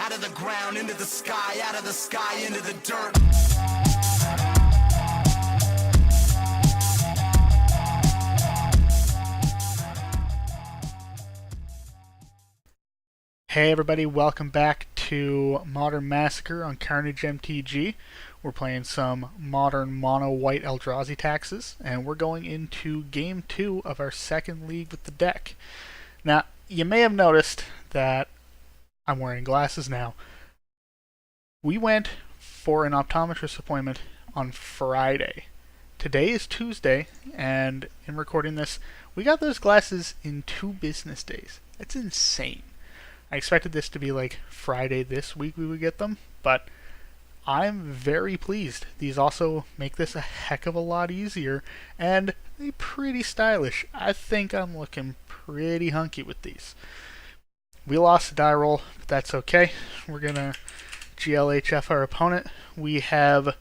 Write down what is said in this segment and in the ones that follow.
Out of the ground, into the sky, out of the sky, into the dirt. Hey everybody, welcome back to Modern Massacre on Carnage MTG. We're playing some modern mono white Eldrazi taxes, and we're going into game 2 of our second league with the deck. Now, you may have noticed that I'm wearing glasses now. We went for an optometrist appointment on Friday. Today is Tuesday, and in recording this, we got those glasses in 2 business days. That's insane. I expected this to be like Friday this week we would get them, but I'm very pleased. These also make this a heck of a lot easier, and they're pretty stylish. I think I'm looking pretty hunky with these. We lost a die roll, but that's okay. We're going to GLHF our opponent. We have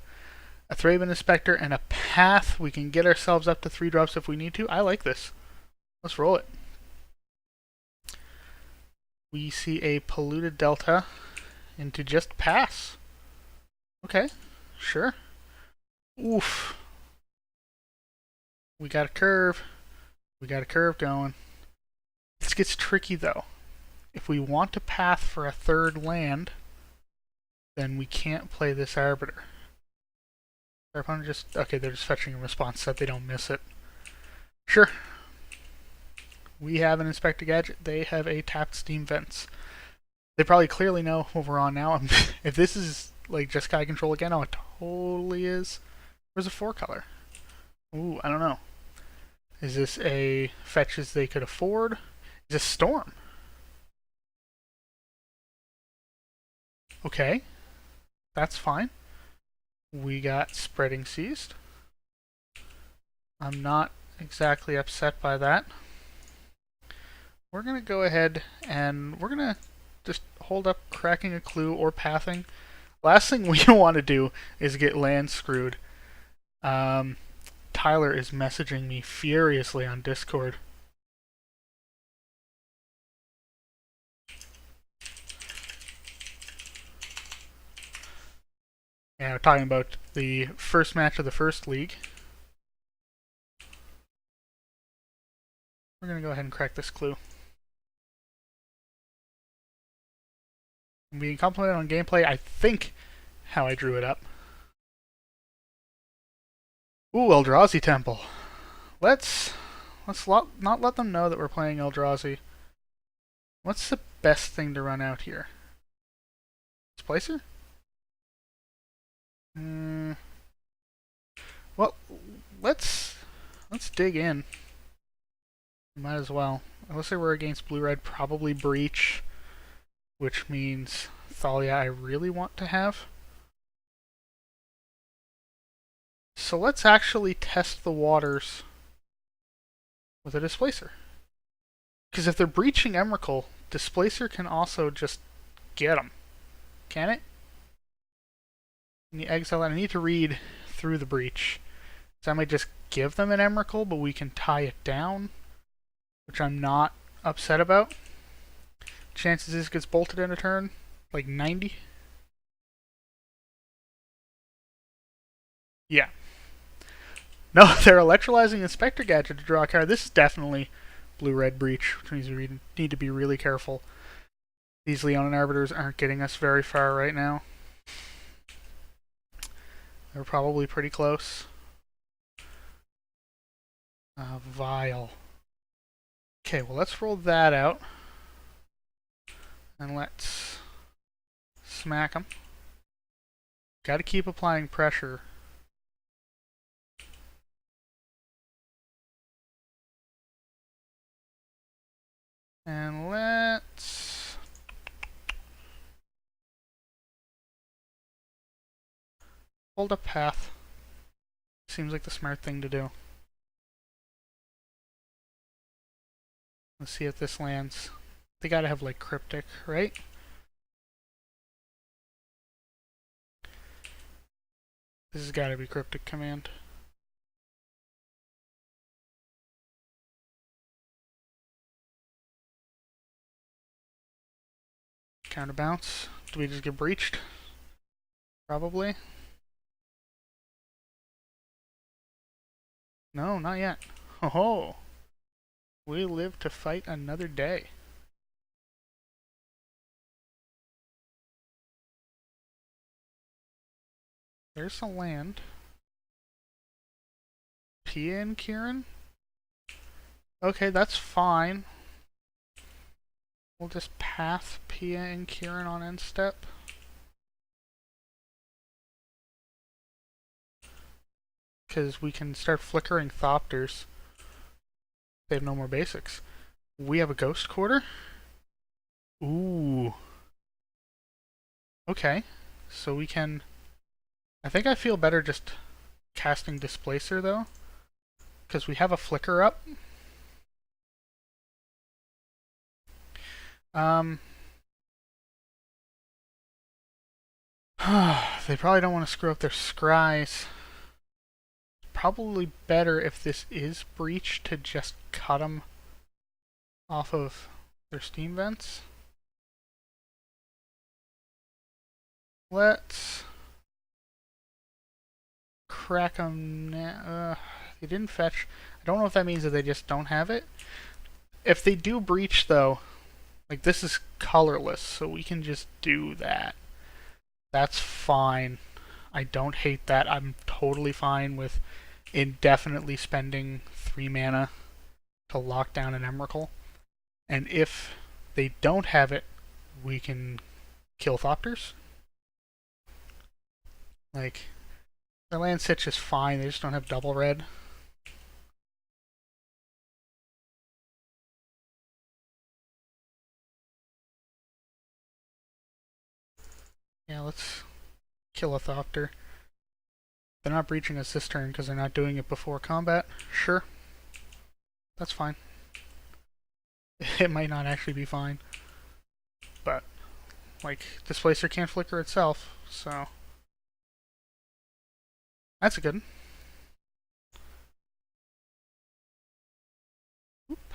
a Thraben Inspector and a Path. We can get ourselves up to 3 drops if we need to. I like this. Let's roll it. We see a polluted delta into just pass. Okay, sure. Oof. We got a curve. We got a curve going. This gets tricky though. If we want to path for a 3rd land, then we can't play this Arbiter. Our opponent just... Okay, they're just fetching a response set. They don't miss it. Sure. We have an Inspector Gadget. They have a tapped Steam Vents. They probably clearly know what we're on now. If this is like just Sky Control again, oh, it totally is. Where's a 4-color? Ooh, I don't know. Is this a fetches they could afford? Is this Storm? Okay. That's fine. We got Spreading Seized. I'm not exactly upset by that. We're going to go ahead and we're going to just hold up Cracking a Clue or Pathing. Last thing we want to do is get land screwed. Tyler is messaging me furiously on Discord. Yeah, we're talking about the first match of the first league. We're going to go ahead and crack this clue. Being complimented on gameplay, I think how I drew it up. Ooh, Eldrazi Temple. Let's not let them know that we're playing Eldrazi. What's the best thing to run out here? Displacer? Well, let's dig in. Might as well. Unless they were against blue-red, probably Breach, which means Thalia I really want to have. So let's actually test the waters with a Displacer. Because if they're breaching Emrakul, Displacer can also just get them. Can it? In the exile, I need to read through the breach. So I might just give them an Emrakul, but we can tie it down, which I'm not upset about. Chances this gets bolted in a turn, like 90. Yeah. No, they're electrolyzing Inspector Gadget to draw a card. This is definitely blue-red breach, which means we need to be really careful. These Leonin Arbiters aren't getting us very far right now. They're probably pretty close. Vile. Okay, well let's roll that out. And let's smack them. Gotta keep applying pressure. And let's hold up Path. Seems like the smart thing to do. Let's see if this lands. They gotta have like Cryptic, right? This has gotta be Cryptic Command. Counterbounce. Do we just get breached? Probably. No, not yet. Oh, we live to fight another day. There's some land. Pia and Kieran? Okay, that's fine. We'll just path Pia and Kieran on end step. Because we can start flickering Thopters. They have no more basics. We have a Ghost Quarter? Ooh. Okay. So we can... I think I feel better just casting Displacer, though. Because we have a Flicker up. They probably don't want to screw up their scries. Probably better if this is breach to just cut them off of their steam vents. Let's crack them now. They didn't fetch. I don't know if that means that they just don't have it. If they do breach, though, like this is colorless, so we can just do that. That's fine. I don't hate that. I'm totally fine with indefinitely spending 3 mana to lock down an Emrakul. And if they don't have it, we can kill Thopters. Like, their land sitch is fine, they just don't have double red. Yeah, let's kill a Thopter. They're not breaching us this turn because they're not doing it before combat. Sure. That's fine. It might not actually be fine. But, like, Displacer can't flicker itself, so... That's a good one. Oop.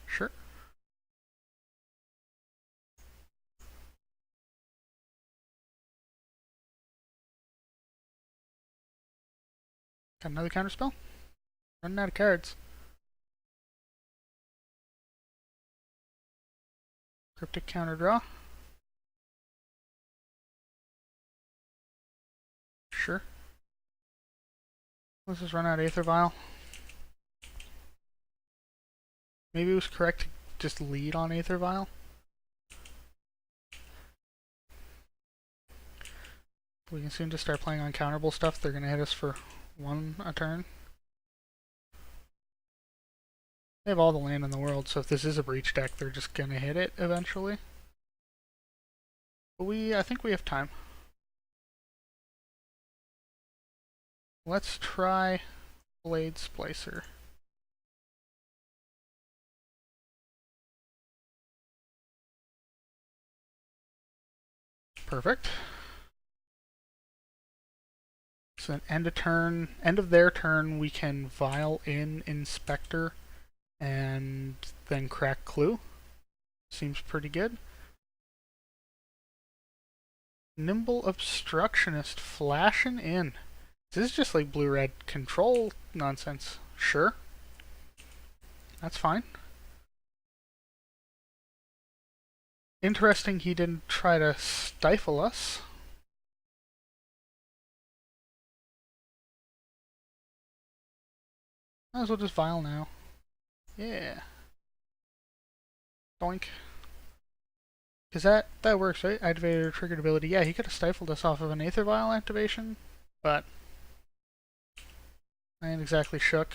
Sure. Got another counterspell? Running out of cards. Cryptic counter draw. Sure. Let's just run out Aether Vial. Maybe it was correct to just lead on Aether Vial. We can soon just start playing on counterable stuff. They're going to hit us for 1 a turn. They have all the land in the world, so if this is a breach deck, they're just going to hit it eventually. But I think we have time. Let's try Blade Splicer. Perfect. So end of their turn, we can Vial in Inspector and then crack Clue. Seems pretty good. Nimble Obstructionist flashing in. This is just like blue-red control nonsense. Sure. That's fine. Interesting he didn't try to stifle us. Might as well just Vial now. Yeah. Doink. Because that works, right? Activated or triggered ability. Yeah, he could have stifled us off of an Aether Vial activation, but I ain't exactly shook.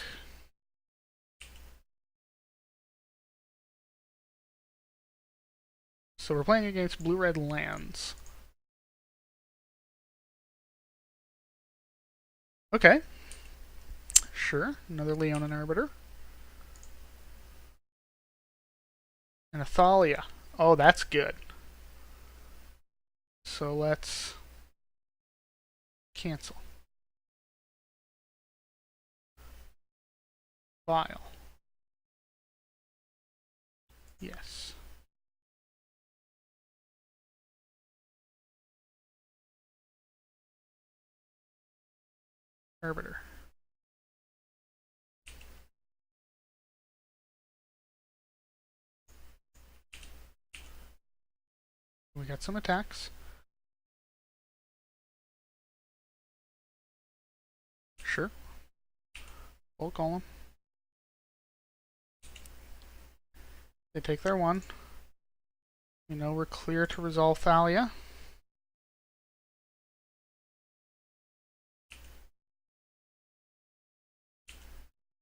So we're playing against blue-red lands. Okay. Sure. Another Leonin Arbiter. And a Thalia. Oh, that's good. So let's cancel. Vial. Yes. Arbiter. We got some attacks. Sure. We'll call them. They take their one. You know we're clear to resolve Thalia.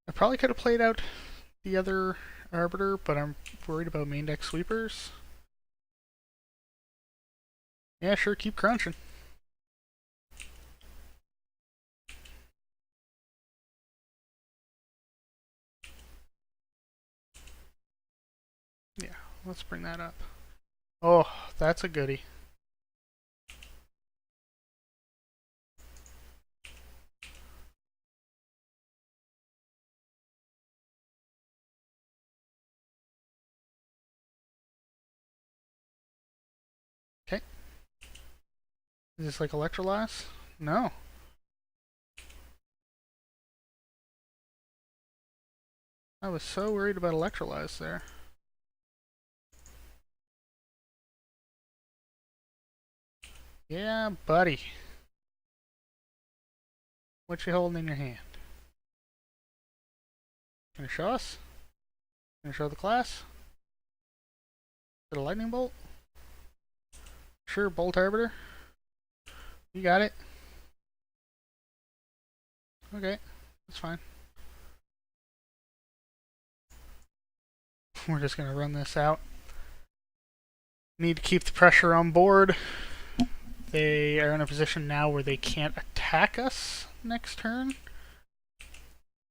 I probably could have played out the other Arbiter, but I'm worried about main deck sweepers. Yeah, sure, keep crunching. Yeah, let's bring that up. Oh, that's a goodie. Okay. Is this like Electrolyze? No. I was so worried about Electrolyze there. Yeah, buddy. What you holding in your hand? Gonna show us? Gonna show the class? Is it a lightning bolt? Sure, Bolt Arbiter. You got it. Okay, that's fine. We're just gonna run this out. Need to keep the pressure on board. They are in a position now where they can't attack us next turn.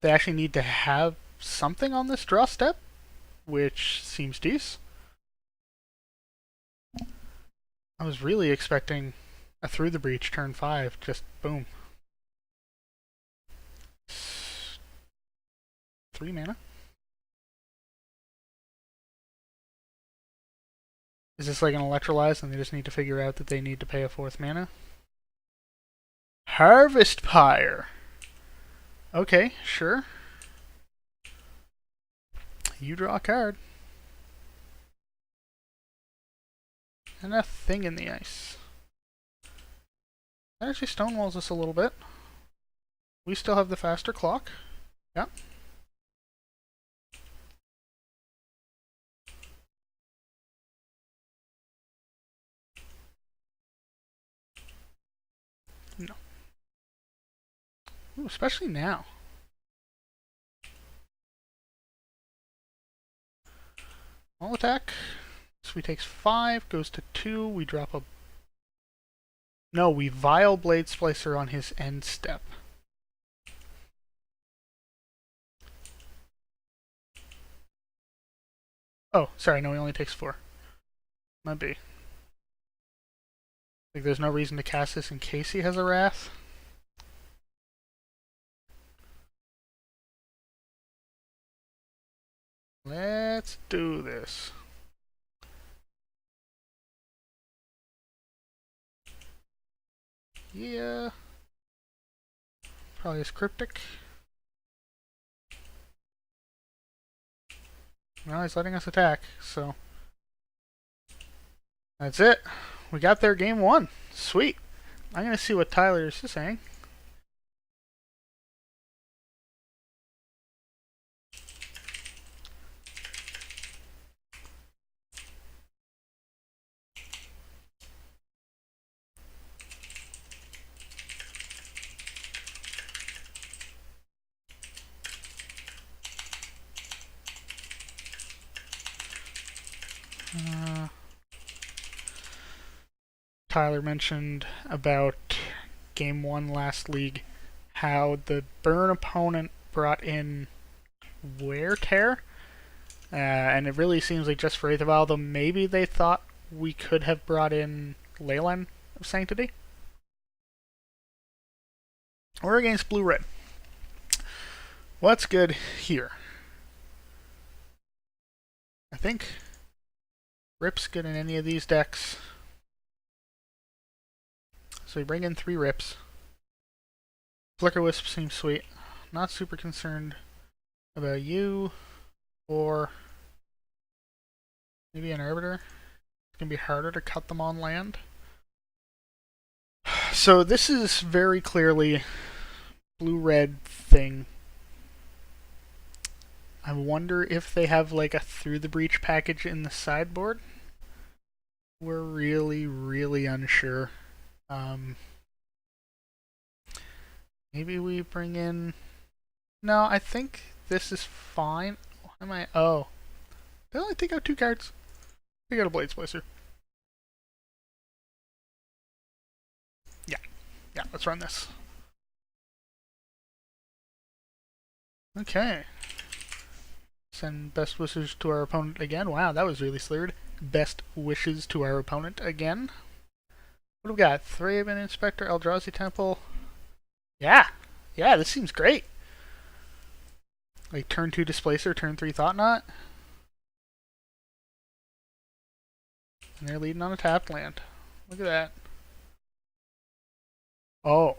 They actually need to have something on this draw step, which seems decent. I was really expecting a Through the Breach turn 5, just boom. 3 mana. Is this like an Electrolyze and they just need to figure out that they need to pay a 4th mana? Harvest Pyre! Okay, sure. You draw a card. And a Thing in the Ice. That actually stonewalls us a little bit. We still have the faster clock. Yeah. No. Ooh, especially now. All attack. So we takes 5, goes to 2, we drop a... No, we Vile Blade Splicer on his end step. Oh, sorry, no, he only takes 4. Might be. Like, there's no reason to cast this in case he has a Wrath. Let's do this. Yeah. Probably is Cryptic. Well, he's letting us attack, so... That's it. We got there game 1. Sweet. I'm going to see what Tyler is saying. Tyler mentioned about game 1 last league, how the burn opponent brought in Wear Tear, and it really seems like just for Aether Vial, though maybe they thought we could have brought in Leyline of Sanctity. We're against Blue-Red. What's good here? I think Rip's good in any of these decks. So we bring in 3 Rips. Flicker Wisp seems sweet. Not super concerned about you or maybe an Arbiter. It's going to be harder to cut them on land. So this is very clearly blue-red thing. I wonder if they have like a Through the Breach package in the sideboard. We're really, really unsure. Maybe we bring in... No, I think this is fine. Why am I... Oh. Did I only take out 2 cards? I got a Blade Splicer. Yeah, let's run this. Okay. Send best wishes to our opponent again. Wow, that was really slurred. Best wishes to our opponent again. What do we got? Thraben Inspector, Eldrazi Temple. Yeah, this seems great. Like turn 2 Displacer, turn 3 Thought Knot. And they're leading on a tapped land. Look at that. Oh.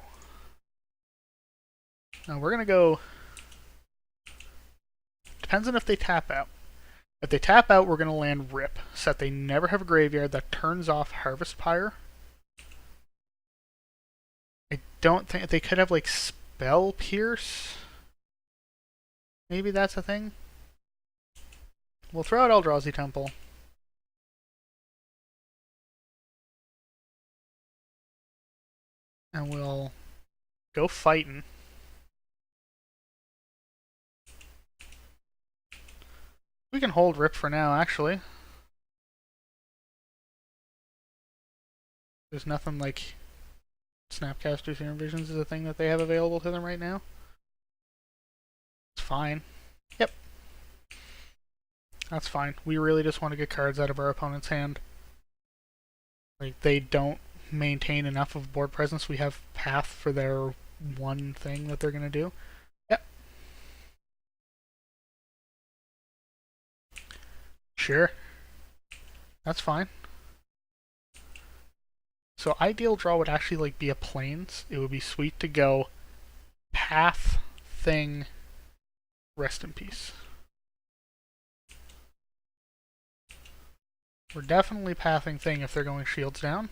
Now we're gonna go... Depends on if they tap out. If they tap out, we're gonna land Rip, so that they never have a graveyard that turns off Harvest Pyre. I don't think... They could have like Spell Pierce. Maybe that's a thing. We'll throw out Eldrazi Temple. And we'll go fighting. We can hold Rip for now, actually. There's nothing like Snapcaster Serum Visions is a thing that they have available to them right now. It's fine. Yep. That's fine. We really just want to get cards out of our opponent's hand. Like, they don't maintain enough of board presence. We have Path for their one thing that they're going to do. Yep. Sure. That's fine. So ideal draw would actually like be a Plains. It would be sweet to go Path, Thing, Rest in Peace. We're definitely pathing Thing if they're going Shields down.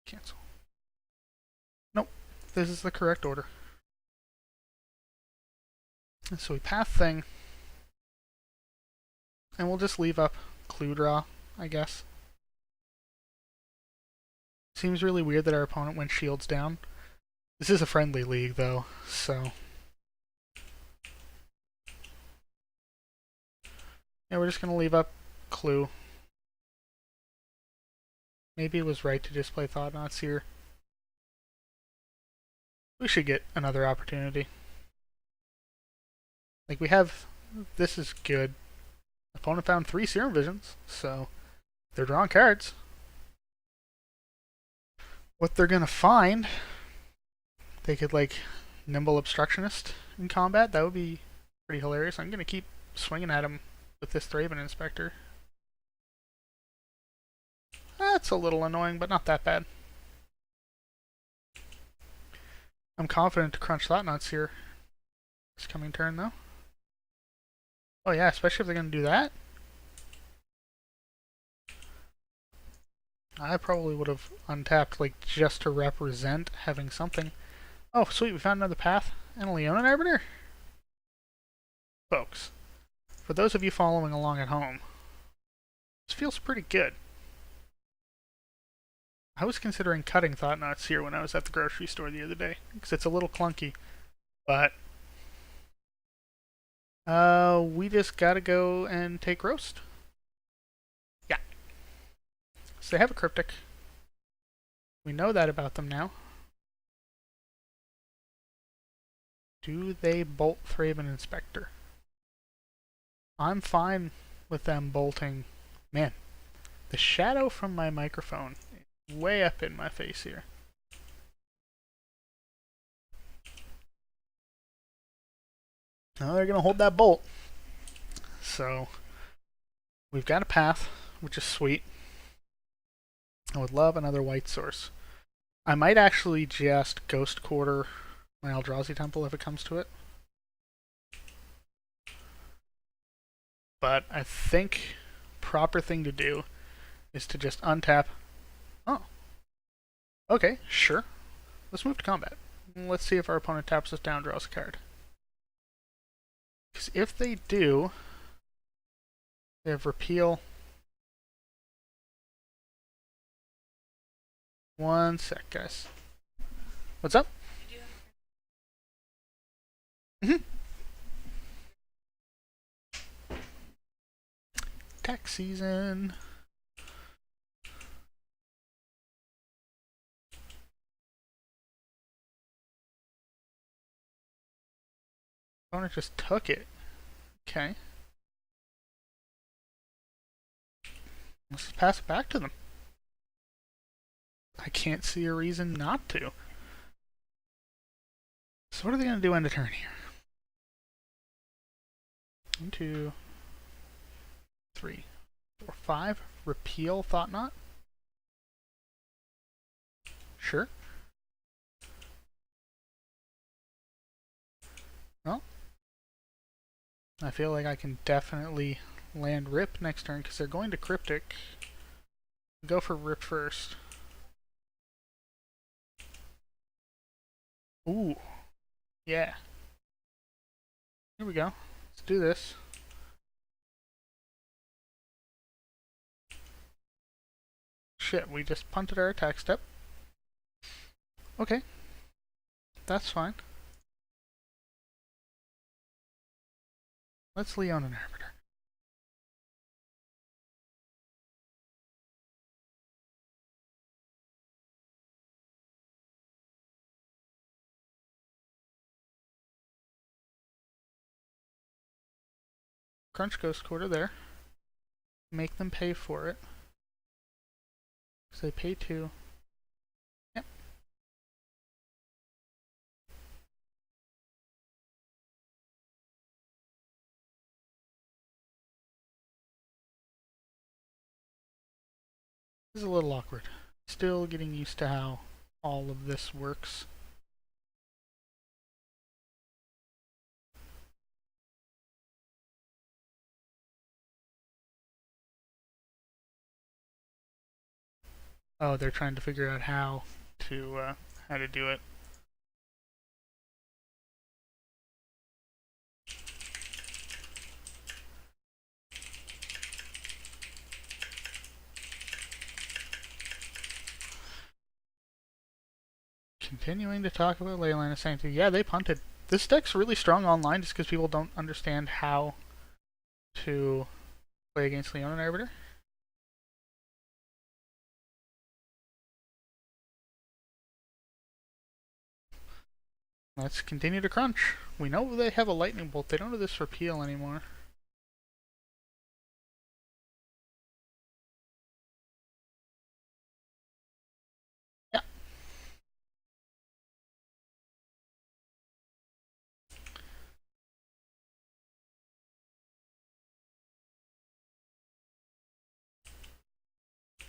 Cancel. Nope. This is the correct order. And so we path Thing. And we'll just leave up Clue Draw, I guess. Seems really weird that our opponent went Shields down. This is a friendly league, though, so... Yeah, we're just going to leave up Clue. Maybe it was right to just play Thought Knots here. We should get another opportunity. Like, we have... This is good. Opponent found 3 Serum Visions, so they're drawing cards. What they're gonna find... They could, like, Nimble Obstructionist in combat. That would be pretty hilarious. I'm gonna keep swinging at him with this Thraben Inspector. That's a little annoying, but not that bad. I'm confident to crunch Thought Knots here. This coming turn, though. Oh yeah, especially if they're going to do that. I probably would have untapped, like, just to represent having something. Oh, sweet, we found another path. And a Leonin Arbiter? Folks, for those of you following along at home, this feels pretty good. I was considering cutting Thought Knots here when I was at the grocery store the other day, because it's a little clunky. But we just gotta go and take Roast. Yeah. So they have a Cryptic. We know that about them now. Do they bolt Thraben Inspector? I'm fine with them bolting. Man, the shadow from my microphone way up in my face here. Now they're going to hold that bolt. So, we've got a path, which is sweet. I would love another white source. I might actually just Ghost Quarter my Eldrazi Temple if it comes to it. But I think proper thing to do is to just untap. Oh. Okay, sure. Let's move to combat. Let's see if our opponent taps us down, draws a card. Because if they do, they have repeal. One sec, guys. What's up? Tax season. Opponent just took it. Okay. Let's just pass it back to them. I can't see a reason not to. So what are they going to do end of turn here? 1, 2, 3, 4, 5. Repeal Thought Knot? Sure. Well, I feel like I can definitely land Rip next turn because they're going to Cryptic. Go for Rip first. Ooh. Yeah. Here we go. Let's do this. Shit, we just punted our attack step. Okay. That's fine. Let's Leon an Arbiter. Crunch Ghost Quarter there. Make them pay for it. Because they pay 2. Yep. This is a little awkward. Still getting used to how all of this works. Oh, they're trying to figure out how to do it. Continuing to talk about Leyline of Sanctity. Yeah, they punted. This deck's really strong online just because people don't understand how to play against Leonin Arbiter. Let's continue to crunch. We know they have a lightning bolt. They don't have this repeal anymore. Yeah.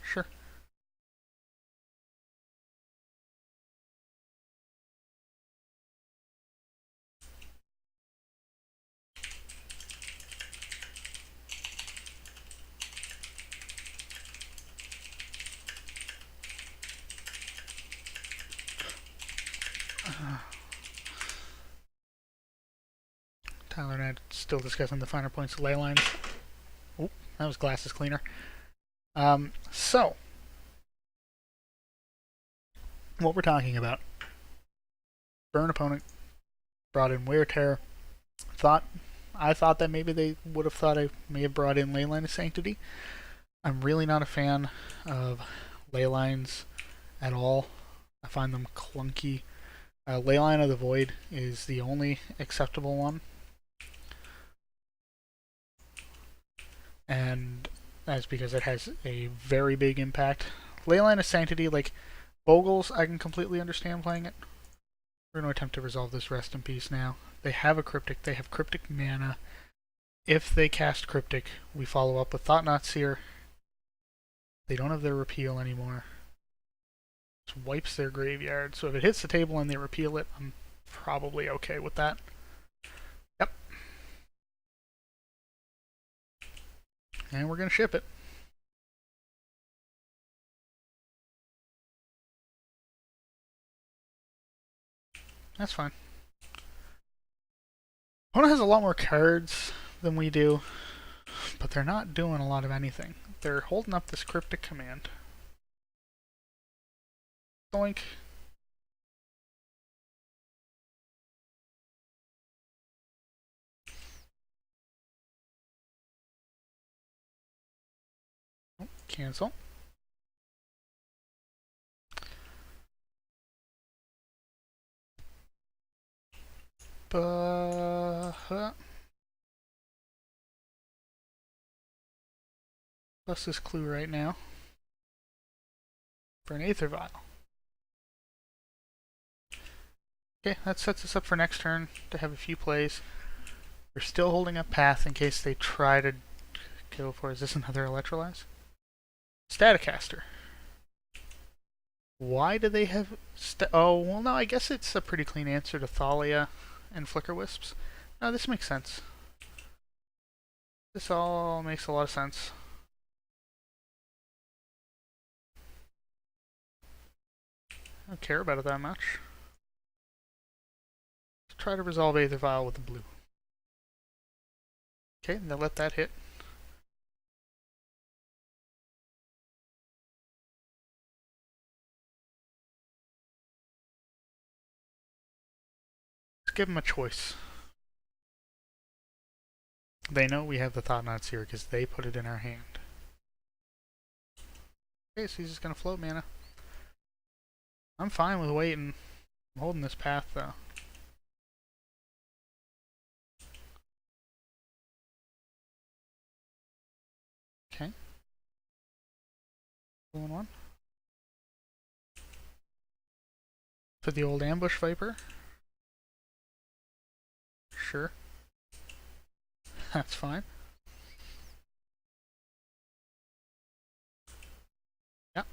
Sure. Tyler and I are still discussing the finer points of ley lines. Oh, that was glasses cleaner. So, what we're talking about. Burn opponent, brought in Wear Tear. I thought that maybe they would have thought I may have brought in Leyline of Sanctity. I'm really not a fan of Leylines at all. I find them clunky. Leyline of the Void is the only acceptable one. And that's because it has a very big impact. Leyline of Sanctity, like Bogles, I can completely understand playing it. We're going to attempt to resolve this Rest in Peace now. They have a Cryptic, they have Cryptic mana. If they cast Cryptic, we follow up with Thought-Knot Seer. They don't have their repeal anymore. Just wipes their graveyard. So if it hits the table and they repeal it, I'm probably okay with that. Yep. And we're going to ship it. That's fine. Opponent has a lot more cards than we do, but they're not doing a lot of anything. They're holding up this Cryptic Command. Doink. Oh, cancel. Plus this clue right now for an Aether Vial. Okay, that sets us up for next turn to have a few plays. We're still holding up Path in case they try to go for... Is this another Electrolyze? Staticaster. Why do they have... Oh, well no, I guess it's a pretty clean answer to Thalia and Flicker Wisps. No, this makes sense. This all makes a lot of sense. I don't care about it that much. Let's try to resolve Aether Vial with the blue. Okay, they'll let that hit. Let's give them a choice. They know we have the Thought-Knots here because they put it in our hand. Okay, so he's just going to float mana. I'm fine with waiting. I'm holding this Path though. Okay. 2-1. For the old Ambush Viper. Sure. That's fine. Yep.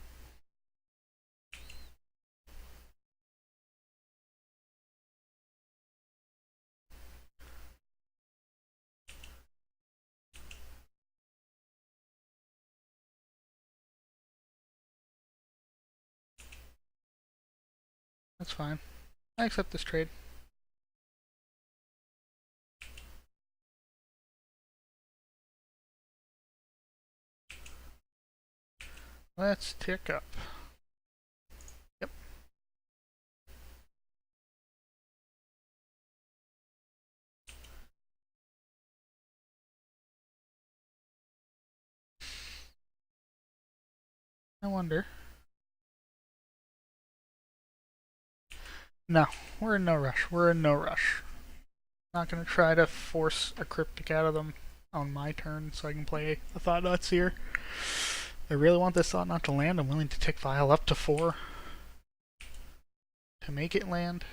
That's fine. I accept this trade. Let's tick up. Yep. I wonder. No, we're in no rush. We're in no rush. Not gonna try to force a Cryptic out of them on my turn so I can play a Thought-Knot Seer. I really want this Thought-Knot to land. I'm willing to tick Vial up to 4 to make it land.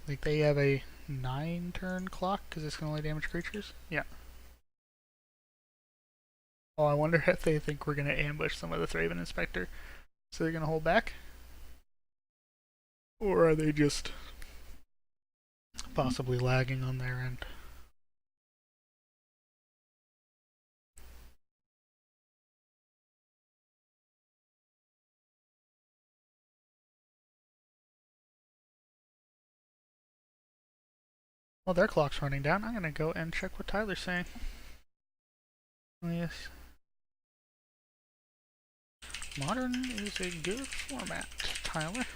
Like they have a 9-turn clock because it's gonna only damage creatures. Yeah. Oh, I wonder if they think we're gonna ambush some of the Thraben Inspector, so they're gonna hold back, or are they just possibly lagging on their end? Well, their clock's running down. I'm gonna go and check what Tyler's saying. Oh, yes. Modern is a good format, Tyler.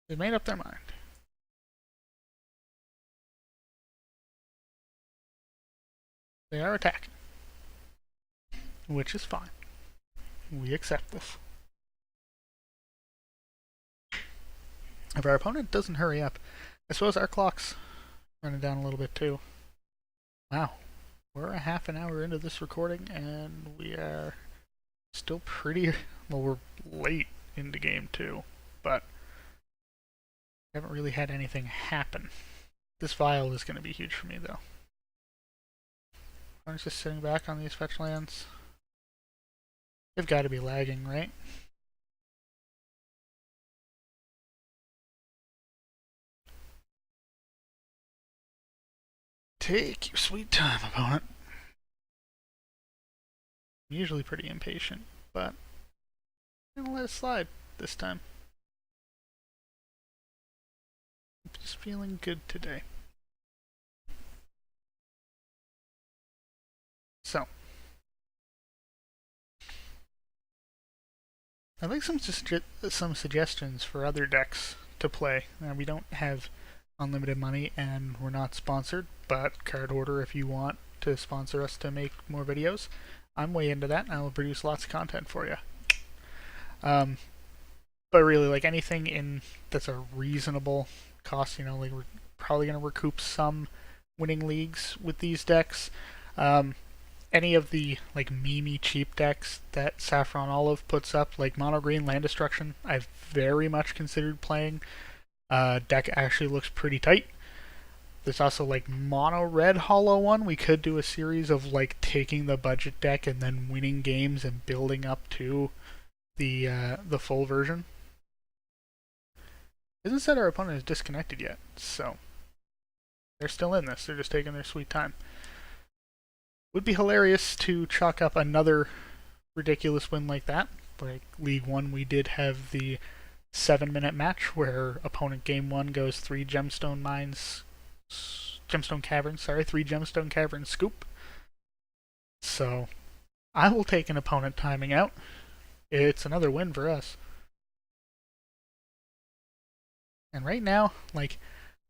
They made up their mind. They are attacking, which is fine. We accept this. If our opponent doesn't hurry up, I suppose our clock's running down a little bit too. Wow. We're a half an hour into this recording, and we are still pretty... Well, we're late into game 2, but we haven't really had anything happen. This vial is going to be huge for me, though. I'm just sitting back on these fetch lands. They've got to be lagging, right? Take your sweet time, opponent. I'm usually pretty impatient, but I'm gonna let it slide this time. I'm just feeling good today. So, I'd like some suggestions for other decks to play. Now, we don't have unlimited money and we're not sponsored, but Card Order, if you want to sponsor us to make more videos, I'm way into that and I will produce lots of content for you. But really, like, anything in that's a reasonable cost, you know, like, we're probably going to recoup some winning leagues with these decks. Any of the, like, meme cheap decks that Saffron Olive puts up, like Mono Green Land Destruction, I've very much considered playing. Deck actually looks pretty tight. There's also, like, Mono Red Hollow one. We could do a series of, like, taking the budget deck and then winning games and building up to the full version. Isn't said our opponent is disconnected yet, so they're still in this. They're just taking their sweet time. Would be hilarious to chalk up another ridiculous win like that. Like League 1, we did have the 7-minute match where opponent game 1 goes 3 gemstone caverns scoop. So I will take an opponent timing out. It's another win for us. And right now, like,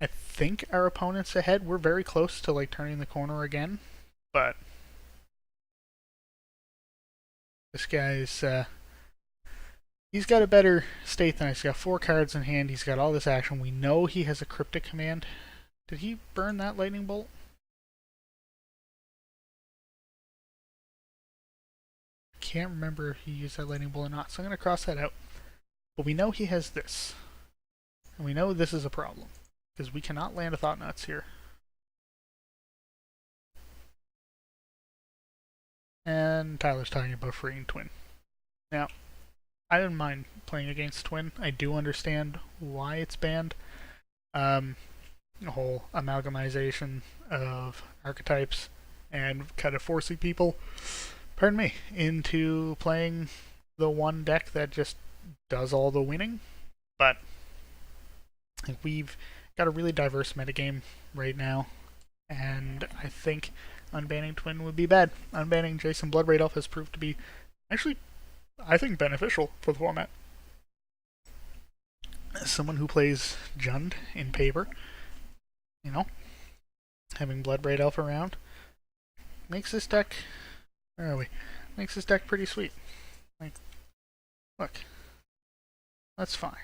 I think our opponent's ahead. We're very close to, like, turning the corner again, but this guy's, he's got a better state than us. He's got 4 cards in hand. He's got all this action. We know he has a Cryptic Command. Did he burn that Lightning Bolt? Can't remember if he used that Lightning Bolt or not, so I'm going to cross that out. But we know he has this. And we know this is a problem, because we cannot land a Thought Nuts here. And Tyler's talking about freeing Twin. Now, I didn't mind playing against Twin. I do understand why it's banned. The whole amalgamization of archetypes and kind of forcing people, pardon me, into playing the one deck that just does all the winning. But I think we've got a really diverse metagame right now, and I think unbanning Twin would be bad. Unbanning Jason Bloodbraid Elf has proved to be actually, I think, beneficial for the format. As someone who plays Jund in paper, you know, having Bloodbraid Elf around makes this deck, where are we? Makes this deck pretty sweet. Like, look, let's find.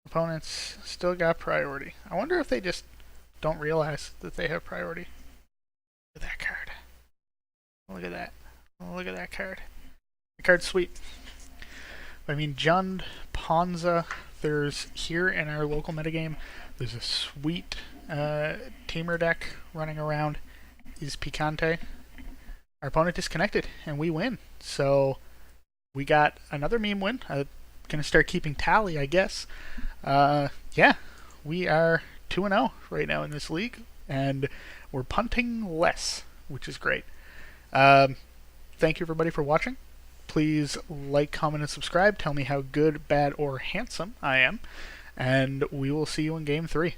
Opponents still got priority. I wonder if they just don't realize that they have priority. Look at that card. Look at that. Look at that card. The card's sweet. I mean, Jund, Ponza, there's here in our local metagame, there's a sweet Tamer deck running around. Is Picante. Our opponent disconnected, and we win. So we got another meme win. I'm going to start keeping tally, I guess. Yeah, we are 2-0 right now in this league, and we're punting less, which is great. Thank you, everybody, for watching. Please like, comment, and subscribe. Tell me how good, bad, or handsome I am, and we will see you in Game 3.